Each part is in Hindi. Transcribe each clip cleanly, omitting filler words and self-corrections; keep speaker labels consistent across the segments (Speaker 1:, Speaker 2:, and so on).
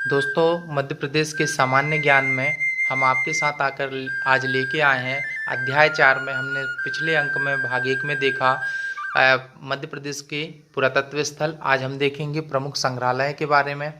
Speaker 1: दोस्तों, मध्य प्रदेश के सामान्य ज्ञान में हम आपके साथ आकर आज लेके आए हैं अध्याय 4 में। हमने पिछले अंक में भाग 1 में देखा मध्य प्रदेश के पुरातत्व स्थल। आज हम देखेंगे प्रमुख संग्रहालय के बारे में।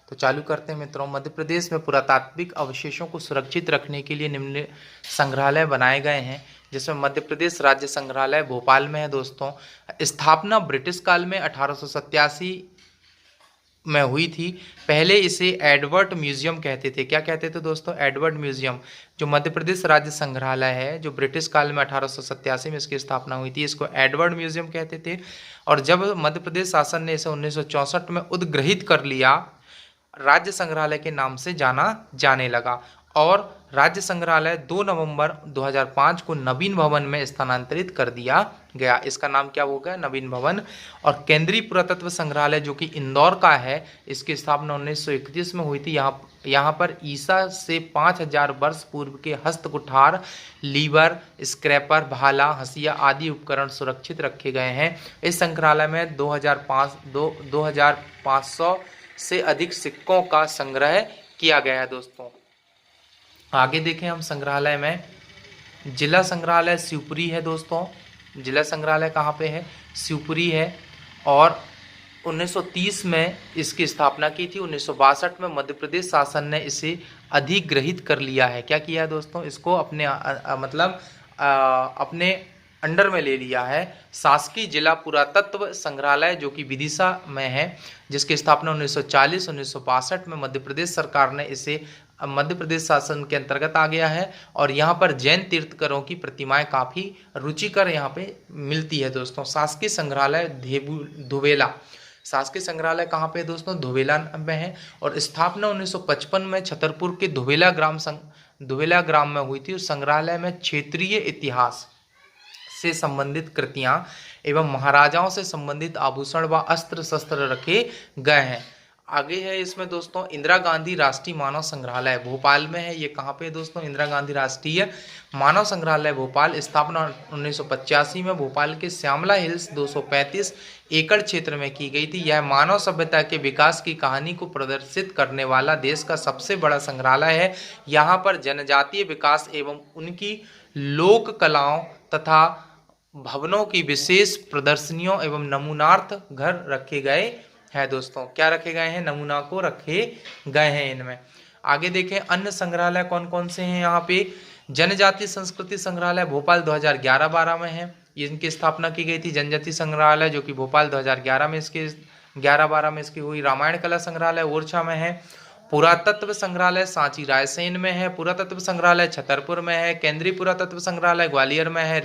Speaker 1: तो चालू करते हैं मित्रों। मध्य प्रदेश में पुरातात्विक अवशेषों को सुरक्षित रखने के लिए निम्न संग्रहालय बनाए गए हैं, जिसमें मध्य प्रदेश राज्य संग्रहालय भोपाल में है। दोस्तों, स्थापना ब्रिटिश काल में 1887 में हुई थी। पहले इसे एडवर्ड म्यूजियम कहते थे। क्या कहते थे दोस्तों? Edward museum. जो मध्य प्रदेश राज्य संग्रहालय है, जो ब्रिटिश काल में 1887 में इसकी स्थापना हुई थी, इसको एडवर्ड म्यूजियम कहते थे। और जब मध्य प्रदेश शासन ने इसे 1964 में अधिग्रहित कर लिया, राज्य संग्रहालय के नाम से जाना जाने लगा। और राज्य संग्रहालय 2 नवंबर 2005 को नवीन भवन में स्थानांतरित कर दिया गया। इसका नाम क्या हो गया? नवीन भवन। और केंद्रीय पुरातत्व संग्रहालय जो कि इंदौर का है, इसकी स्थापना 1931 में हुई थी। यहाँ पर ईसा से 5000 वर्ष पूर्व के हस्तकुठार, लीवर, स्क्रैपर, भाला, हंसिया आदि उपकरण सुरक्षित रखे गए हैं। इस संग्रहालय में 2500 से अधिक सिक्कों का संग्रह किया गया है। दोस्तों, आगे देखें हम संग्रहालय में। जिला संग्रहालय शिवपुरी है। दोस्तों, जिला संग्रहालय कहाँ पे है? शिवपुरी है। और 1930 में इसकी स्थापना की थी। 1962 में मध्य प्रदेश शासन ने इसे अधिग्रहित कर लिया है। क्या किया है दोस्तों? इसको अपने अपने अंडर में ले लिया है। शासकीय जिला पुरातत्व संग्रहालय जो कि विदिशा में है, जिसकी स्थापना 1940-1962 में मध्य प्रदेश सरकार ने इसे मध्य प्रदेश शासन के अंतर्गत आ गया है। और यहाँ पर जैन तीर्थंकरों की प्रतिमाएं काफ़ी रुचिकर यहाँ पे मिलती है। दोस्तों, शासकीय संग्रहालय धुवेला। शासकीय संग्रहालय कहाँ पे है दोस्तों? धुवेला में है। और स्थापना 1955 में छतरपुर के धुवेला ग्राम में हुई थी। उस संग्रहालय में क्षेत्रीय इतिहास से संबंधित कृतियां एवं महाराजाओं से संबंधित आभूषण व अस्त्र शस्त्र रखे गए हैं। आगे है इसमें दोस्तों इंदिरा गांधी राष्ट्रीय मानव संग्रहालय भोपाल में है। ये कहाँ पे है दोस्तों? इंदिरा गांधी राष्ट्रीय मानव संग्रहालय भोपाल। स्थापना 1985 में भोपाल के श्यामला हिल्स 235 एकड़ क्षेत्र में की गई थी। यह मानव सभ्यता के विकास की कहानी को प्रदर्शित करने वाला देश का सबसे बड़ा संग्रहालय है। यहाँ पर जनजातीय विकास एवं उनकी लोक कलाओं तथा भवनों की विशेष प्रदर्शनियों एवं नमूनार्थ घर रखे गए हैं। दोस्तों, क्या रखे गए हैं? नमूना को रखे गए हैं इनमें। आगे देखें अन्य संग्रहालय कौन कौन से हैं। यहाँ पे जनजाति संस्कृति संग्रहालय भोपाल 2011-12 में है। इनकी स्थापना की गई थी। जनजाति संग्रहालय जो कि भोपाल 2011 में इसकी 11-12 में इसकी हुई। रामायण कला संग्रहालय ओरछा में है। पुरातत्व संग्रहालय सांची रायसेन में है। पुरातत्व संग्रहालय छतरपुर में है। केंद्रीय पुरातत्व संग्रहालय ग्वालियर में है।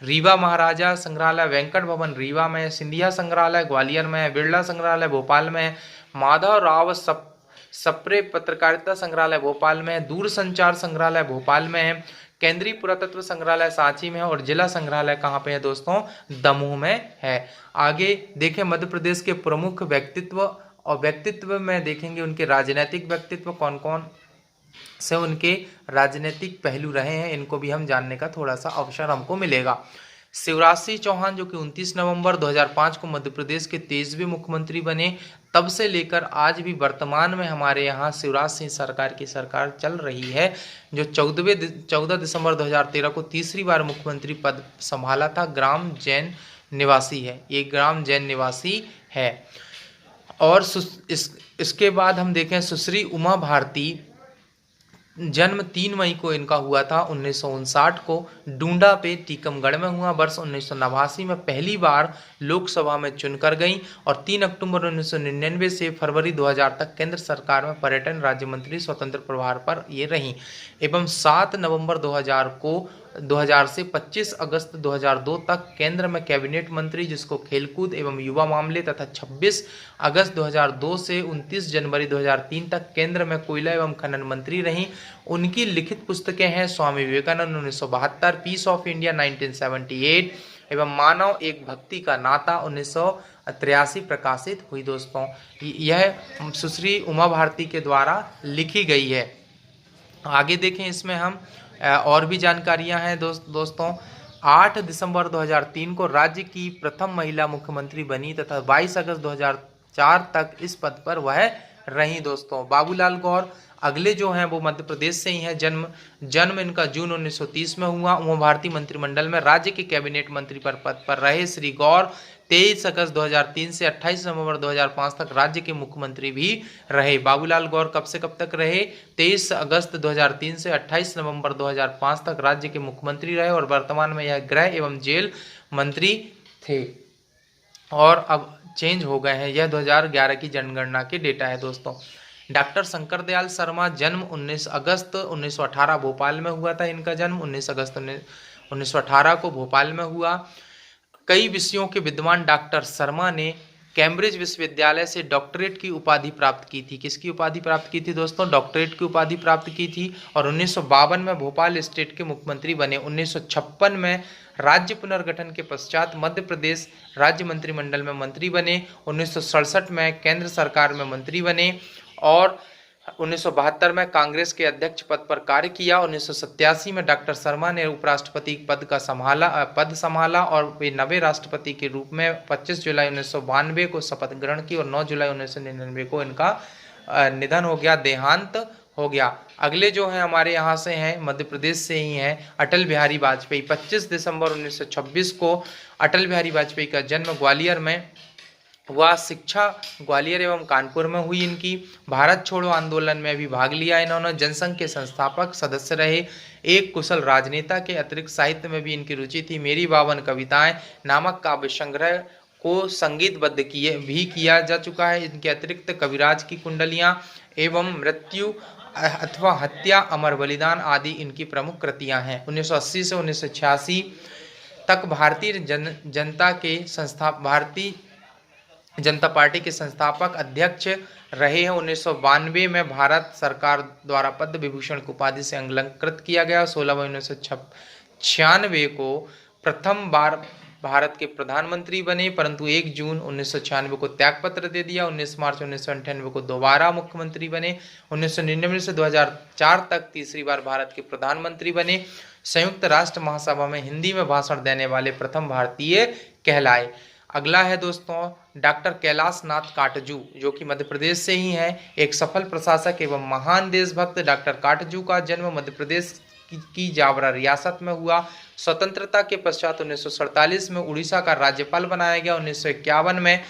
Speaker 1: रीवा महाराजा संग्रहालय वेंकट भवन रीवा में है। सिंधिया संग्रहालय ग्वालियर में है। बिरला संग्रहालय भोपाल में है। माधव राव सप्रे पत्रकारिता संग्रहालय भोपाल में है। दूरसंचार संग्रहालय भोपाल में है। केंद्रीय पुरातत्व संग्रहालय सांची में है। और जिला संग्रहालय कहाँ पे है दोस्तों? दमोह में है। आगे देखें मध्य प्रदेश के प्रमुख व्यक्तित्व। और व्यक्तित्व में देखेंगे उनके राजनीतिक व्यक्तित्व कौन कौन से उनके राजनीतिक पहलू रहे हैं, इनको भी हम जानने का थोड़ा सा अवसर हमको मिलेगा। शिवराज सिंह चौहान जो कि 29 नवंबर 2005 को मध्य प्रदेश के 23वें मुख्यमंत्री बने, तब से लेकर आज भी वर्तमान में हमारे यहाँ शिवराज सिंह सरकार की सरकार चल रही है। जो 14 दिसंबर 2013 को तीसरी बार मुख्यमंत्री पद संभाला था, ग्राम जैन निवासी है। ये ग्राम जैन निवासी है। और इसके बाद हम देखें सुश्री उमा भारती, जन्म 3 मई को इनका हुआ था 1959 को डूंडा पे टीकमगढ़ में हुआ। वर्ष 1989 में पहली बार लोकसभा में चुनकर गई। और 3 अक्टूबर 1999 से फरवरी 2000 तक केंद्र सरकार में पर्यटन राज्य मंत्री स्वतंत्र प्रभार पर ये रहीं। एवं 7 नवंबर 2000 से 25 अगस्त 2002 तक केंद्र में कैबिनेट मंत्री, जिसको खेलकूद एवं युवा मामले, तथा 26 अगस्त 2002 से 29 जनवरी 2003 तक केंद्र में कोयला एवं खनन मंत्री रहीं। उनकी लिखित पुस्तकें हैं Swami Vivekananda 1972, piece of India 1978 एवं मानव एक भक्ति का नाता 1983 प्रकाशित हुई। दोस्तों, यह सुश्री उमा भारती के द्वारा लिखी गई है। आगे देखें इसमें हम और भी जानकारियां हैं दोस्तों। 8 दिसंबर 2003 को राज्य की प्रथम महिला मुख्यमंत्री बनी तथा 22 अगस्त 2004 तक इस पद पर वह रही दोस्तों। बाबूलाल गौर अगले जो हैं वो मध्य प्रदेश से ही हैं। जन्म इनका जून 1930 में हुआ। वो भारतीय मंत्रिमंडल में राज्य के कैबिनेट मंत्री पद पर रहे। श्री गौर 23 अगस्त 2003 से 28 नवंबर 2005 तक राज्य के मुख्यमंत्री भी रहे। बाबूलाल गौर कब से कब तक रहे? 23 अगस्त 2003 से 28 नवंबर 2005 तक राज्य के मुख्यमंत्री रहे और वर्तमान में यह गृह एवं जेल मंत्री थे और अब चेंज हो गए हैं। यह 2011 की जनगणना के डेटा है दोस्तों। डॉक्टर शंकर दयाल शर्मा जन्म 19 अगस्त 1918 भोपाल में हुआ था। इनका जन्म 19 अगस्त 1918 को भोपाल में हुआ। कई विषयों के विद्वान डॉक्टर शर्मा ने कैम्ब्रिज विश्वविद्यालय से डॉक्टरेट की उपाधि प्राप्त की थी। किसकी उपाधि प्राप्त की थी दोस्तों? डॉक्टरेट की उपाधि प्राप्त की थी। और 1952 में भोपाल स्टेट के मुख्यमंत्री बने। 1956 में राज्य पुनर्गठन के पश्चात मध्य प्रदेश राज्य मंत्रिमंडल में मंत्री बने। 1967 में केंद्र सरकार में मंत्री बने और 1972 में कांग्रेस के अध्यक्ष पद पर कार्य किया। 1987 में डॉक्टर शर्मा ने उपराष्ट्रपति पद संभाला और वे 90 राष्ट्रपति के रूप में 25 जुलाई 1992 को शपथ ग्रहण की और 9 जुलाई 1999 को इनका निधन हो गया, देहांत हो गया। अगले जो हैं हमारे यहाँ से हैं, मध्य प्रदेश से ही हैं, अटल बिहारी वाजपेयी। 25 दिसंबर 1926 को अटल बिहारी वाजपेयी का जन्म ग्वालियर में हुआ। शिक्षा ग्वालियर एवं कानपुर में हुई इनकी। भारत छोड़ो आंदोलन में भी भाग लिया इन्होंने। जनसंघ के संस्थापक सदस्य रहे। एक कुशल राजनेता के अतिरिक्त साहित्य में भी इनकी रुचि थी। मेरी 52 कविताएं नामक काव्य संग्रह को संगीतबद्ध किया जा चुका है। इनके अतिरिक्त कविराज की कुंडलियां एवं मृत्यु अथवा हत्या, अमर बलिदान आदि इनकी प्रमुख कृतियां हैं। 1980 से 1986 तक भारतीय जनता पार्टी के संस्थापक अध्यक्ष रहे हैं। 1992 में भारत सरकार द्वारा पद्म विभूषण की उपाधि से अलंकृत किया गया। 16 मई 1996 को प्रथम बार भारत के प्रधानमंत्री बने, परंतु 1 जून 1996 को त्यागपत्र दे दिया। 19 मार्च 1998 को दोबारा मुख्यमंत्री बने। 1999 से 2004 तक तीसरी बार भारत के प्रधानमंत्री बने। संयुक्त राष्ट्र महासभा में हिंदी में भाषण देने वाले प्रथम भारतीय कहलाए। अगला है दोस्तों डॉक्टर कैलाश नाथ काटजू, जो कि मध्य प्रदेश से ही हैं। एक सफल प्रशासक एवं महान देशभक्त डॉक्टर काटजू का जन्म मध्य प्रदेश की जावरा रियासत में हुआ। स्वतंत्रता के पश्चात 1947 में उड़ीसा का राज्यपाल बनाया गया। 1951 में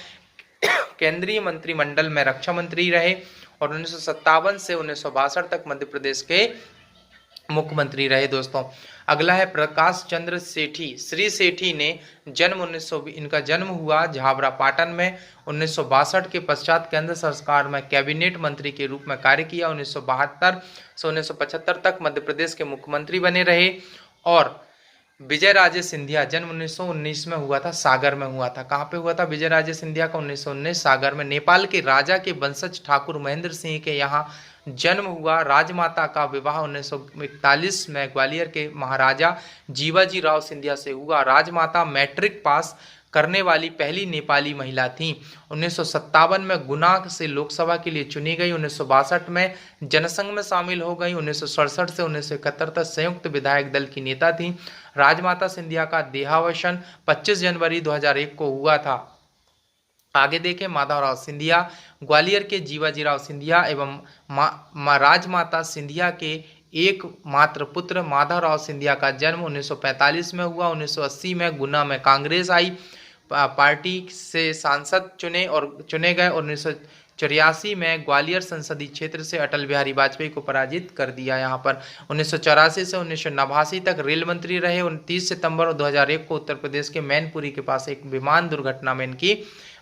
Speaker 1: केंद्रीय मंत्रिमंडल में रक्षा मंत्री रहे और 1957 से 1962 तक मध्य प्रदेश के मुख्यमंत्री रहे दोस्तों। अगला है प्रकाश चंद्र सेठी। श्री सेठी ने इनका जन्म हुआ झाबरा पाटन में। 1962 के पश्चात केंद्र सरकार में कैबिनेट मंत्री के रूप में कार्य किया। 1972 से 1975 तक मध्य प्रदेश के मुख्यमंत्री बने रहे। और विजय राजे सिंधिया जन्म 1919 में हुआ था, सागर में हुआ था। कहाँ पे हुआ था विजय राजे सिंधिया का? 1919 सागर में। नेपाल के राजा के वंशज ठाकुर महेंद्र सिंह के यहाँ जन्म हुआ। राजमाता का विवाह 1941 में ग्वालियर के महाराजा जीवाजी राव सिंधिया से हुआ। राजमाता मैट्रिक पास करने वाली पहली नेपाली महिला थी। 1957 में गुना से लोकसभा के लिए चुनी गई। 1962 में जनसंघ में शामिल हो गई। 1967 से 1971 तक संयुक्त विधायक दल की नेता थी। राजमाता सिंधिया का देहावसान 25 जनवरी 2001 को हुआ था। आगे देखें माधवराव सिंधिया, ग्वालियर के जीवाजीराव सिंधिया एवं राजमाता सिंधिया के एक मात्र पुत्र माधवराव सिंधिया का जन्म 1945 में हुआ। 1980 में गुना में कांग्रेस आई, पार्टी से सांसद चुने गए। 1984 में ग्वालियर संसदीय क्षेत्र से अटल बिहारी वाजपेयी को पराजित कर दिया। यहाँ पर 1984 से 1989 तक रेल मंत्री रहे। 29 सितंबर 2001 को उत्तर प्रदेश के मैनपुरी के पास एक विमान दुर्घटना में इनकी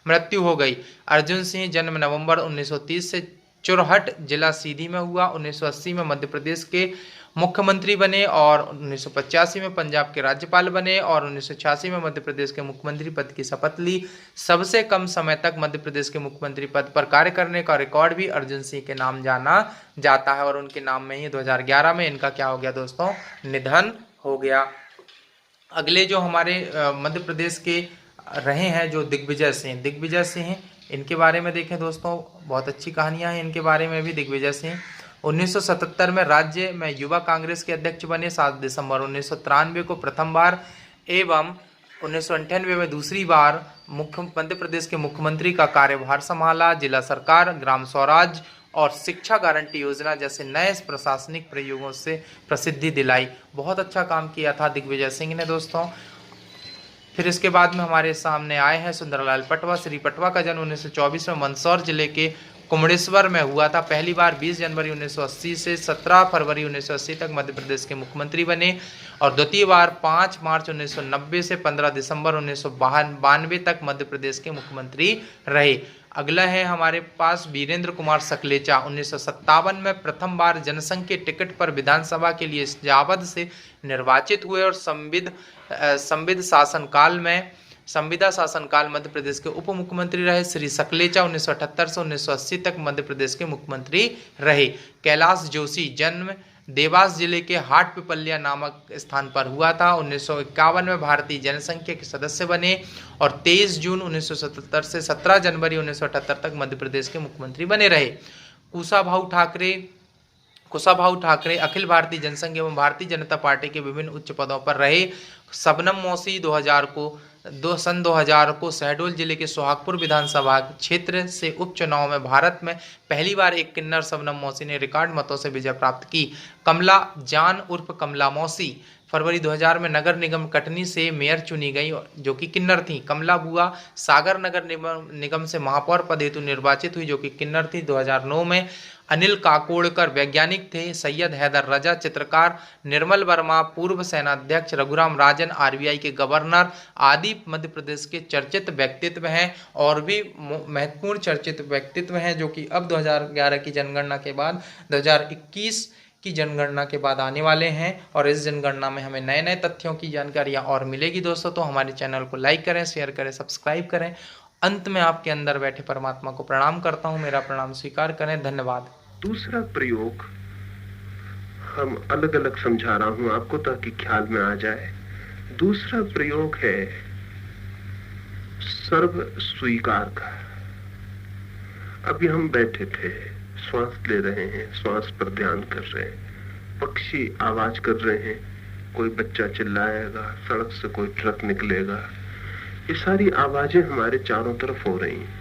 Speaker 1: मृत्यु हो गई। अर्जुन सिंह जन्म नवंबर 1930 से चुरहट जिला सीधी में हुआ। 1980 में मध्य प्रदेश के मुख्यमंत्री बने और 1985 में पंजाब के राज्यपाल बने और 1986 में मध्य प्रदेश के मुख्यमंत्री पद की शपथ ली। सबसे कम समय तक मध्य प्रदेश के मुख्यमंत्री पद पर कार्य करने का रिकॉर्ड भी अर्जुन सिंह के नाम जाना जाता है और उनके नाम में ही 2011 में इनका क्या हो गया दोस्तों? निधन हो गया। अगले जो हमारे मध्य प्रदेश के रहे हैं जो दिग्विजय सिंह, इनके बारे में देखें दोस्तों, बहुत अच्छी कहानियां हैं इनके बारे में भी। दिग्विजय सिंह 1977 में राज्य में युवा कांग्रेस के अध्यक्ष बने। 7 दिसंबर 1993 को प्रथम बार एवं 1998 में दूसरी बार मध्य प्रदेश के मुख्यमंत्री का कार्यभार संभाला। जिला सरकार, ग्राम स्वराज और शिक्षा गारंटी योजना जैसे नए प्रशासनिक प्रयोगों से प्रसिद्धि दिलाई। बहुत अच्छा काम किया था दिग्विजय सिंह ने दोस्तों। फिर इसके बाद में हमारे सामने आए हैं सुंदरलाल पटवा। श्री पटवा का जन्म 1924 में मंदसौर जिले के कुमड़ेश्वर में हुआ था। पहली बार 20 जनवरी 1980 से 17 फरवरी 1980 तक मध्य प्रदेश के मुख्यमंत्री बने और द्वितीय बार 5 मार्च 1990 से 15 दिसंबर 1992 तक मध्य प्रदेश के मुख्यमंत्री रहे। अगला है हमारे पास वीरेंद्र कुमार सकलेचा। 1957 में प्रथम बार जनसंघ के टिकट पर विधानसभा के लिए जावद से निर्वाचित हुए और संविदा शासनकाल मध्य प्रदेश के उप मुख्यमंत्री रहे। श्री सकलेचा 1978 से 1980 तक मध्य प्रदेश के मुख्यमंत्री रहे। कैलाश जोशी जन्म देवास जिले के हाट पिपलिया नामक स्थान पर हुआ था। 1951 में भारतीय जनसंघ के सदस्य बने और 23 जून 1977 से 17 जनवरी 1978 तक मध्य प्रदेश के मुख्यमंत्री बने रहे। कुशाभाऊ ठाकरे अखिल भारतीय जनसंघ एवं भारतीय जनता पार्टी के विभिन्न उच्च पदों पर रहे। शबनम मौसी 2000 को शहडोल जिले के सोहागपुर विधानसभा क्षेत्र से उपचुनाव में भारत में पहली बार एक किन्नर शबनम मौसी ने रिकॉर्ड मतों से विजय प्राप्त की। कमला जान उर्फ कमला मौसी फरवरी 2000 में नगर निगम कटनी से मेयर चुनी गई जो कि किन्नर थी। कमला बुआ सागर नगर निगम से महापौर पद हेतु निर्वाचित हुई जो कि किन्नर थी। 2009 में अनिल काकोड़कर वैज्ञानिक थे। सैयद हैदर रजा चित्रकार, निर्मल वर्मा पूर्व सेनाध्यक्ष, रघुराम राजन आरबीआई के गवर्नर आदि मध्य प्रदेश के चर्चित व्यक्तित्व हैं और भी महत्वपूर्ण चर्चित व्यक्तित्व हैं जो कि अब 2011 की जनगणना के बाद 2021 की जनगणना के बाद आने वाले हैं और इस जनगणना में हमें नए नए तथ्यों की जानकारियां और मिलेगी दोस्तों। तो हमारे चैनल को लाइक करें, शेयर करें, सब्सक्राइब करें। अंत में आपके अंदर बैठे परमात्मा को प्रणाम करता हूं। मेरा प्रणाम स्वीकार करें। धन्यवाद।
Speaker 2: दूसरा प्रयोग हम अलग अलग समझा रहा हूं आपको ताकि ख्याल में आ जाए। दूसरा प्रयोग है सर्व स्वीकार का। अभी हम बैठे थे, श्वास ले रहे हैं, श्वास पर ध्यान कर रहे हैं, पक्षी आवाज कर रहे हैं, कोई बच्चा चिल्लाएगा, सड़क से कोई ट्रक निकलेगा, ये सारी आवाजें हमारे चारों तरफ हो रही हैं।